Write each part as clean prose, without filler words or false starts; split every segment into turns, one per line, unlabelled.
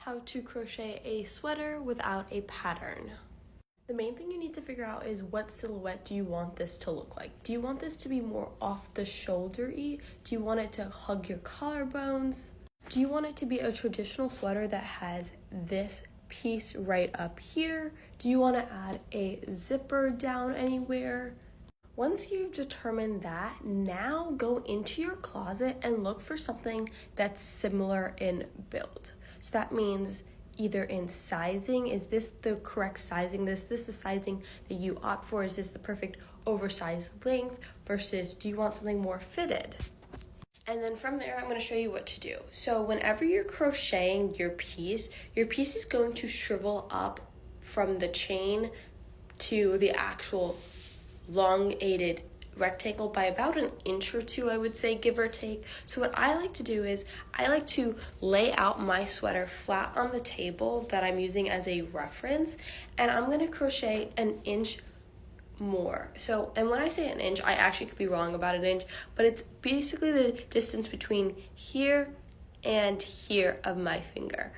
How to crochet a sweater without a pattern. The main thing you need to figure out is what silhouette do you want this to look like? Do you want this to be more off the shoulder-y? Do you want it to hug your collarbones? Do you want it to be a traditional sweater that has this piece right up here? Do you want to add a zipper down anywhere? Once you've determined that, now go into your closet and look for something that's similar in build. So that means either in sizing, is this the correct sizing? Is this the sizing that you opt for? Is this the perfect oversized length versus do you want something more fitted? And then from there, I'm going to show you what to do. So whenever you're crocheting your piece is going to shrivel up from the chain to the actual elongated rectangle by about an inch or two, I would say, give or take. So what I like to do is I like to lay out my sweater flat on the table that I'm using as a reference, and I'm going to crochet an inch more. So, and when I say an inch, I actually could be wrong about an inch, but it's basically the distance between here and here of my finger.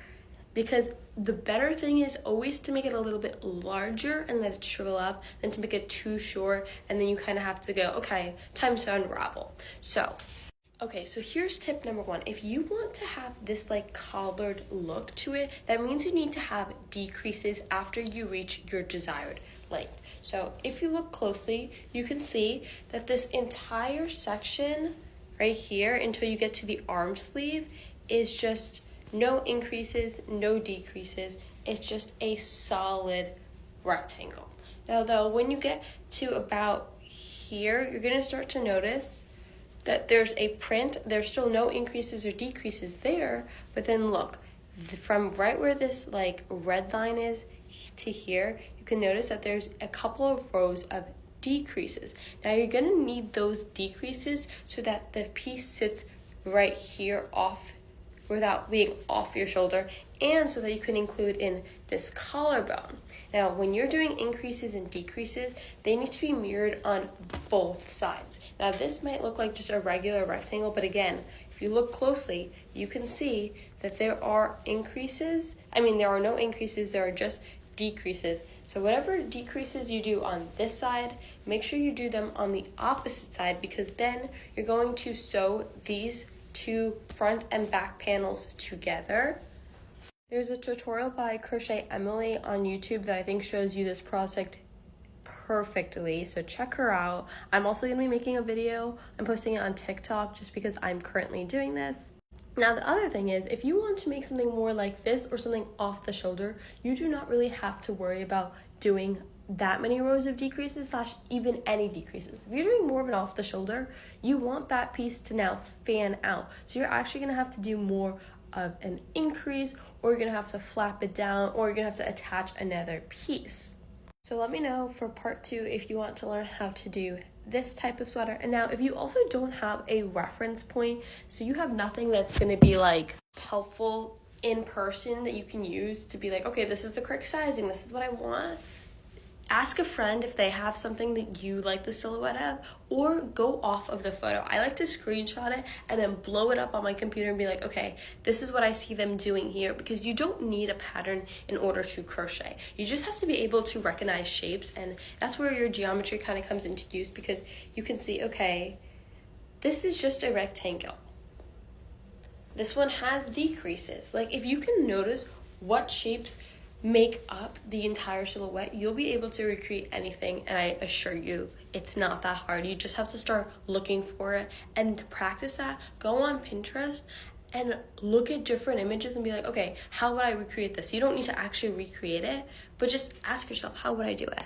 Because the better thing is always to make it a little bit larger and let it shrivel up than to make it too short, and then you kind of have to go, okay, time to unravel. So here's tip number one. If you want to have this like collared look to it, that means you need to have decreases after you reach your desired length. So if you look closely, you can see that this entire section right here until you get to the arm sleeve is just no increases, no decreases. It's just a solid rectangle. Now though, when you get to about here, you're gonna start to notice that there's a print. There's still no increases or decreases there, but then look, from right where this like red line is to here, you can notice that there's a couple of rows of decreases. Now you're gonna need those decreases so that the piece sits right here off without being off your shoulder, and so that you can include in this collarbone. Now, when you're doing increases and decreases, they need to be mirrored on both sides. Now, this might look like just a regular rectangle, but again, if you look closely, you can see that there are increases. There are no increases, there are just decreases. So whatever decreases you do on this side, make sure you do them on the opposite side, because then you're going to sew these two front and back panels together. There's a tutorial by Crochet Emily on YouTube that I think shows you this project perfectly, so check her out. I'm also going to be making a video. I'm posting it on TikTok just because I'm currently doing this. Now the other thing is, if you want to make something more like this or something off the shoulder, you do not really have to worry about doing that many rows of decreases / even any decreases. If you're doing more of an off the shoulder, you want that piece to now fan out. So you're actually gonna have to do more of an increase, or you're gonna have to flap it down, or you're gonna have to attach another piece. So let me know for part 2 if you want to learn how to do this type of sweater. And now if you also don't have a reference point, so you have nothing that's gonna be like helpful in person that you can use to be like, okay, this is the correct sizing, this is what I want. Ask a friend if they have something that you like the silhouette of, or go off of the photo. I like to screenshot it and then blow it up on my computer and be like, okay, this is what I see them doing here, because you don't need a pattern in order to crochet. You just have to be able to recognize shapes, and that's where your geometry kind of comes into use, because you can see, okay, this is just a rectangle. This one has decreases. Like, if you can notice what shapes make up the entire silhouette, you'll be able to recreate anything, and I assure you it's not that hard. You just have to start looking for it, and to practice that, go on Pinterest and look at different images and be like, okay, how would I recreate this? You don't need to actually recreate it, but just ask yourself, how would I do it?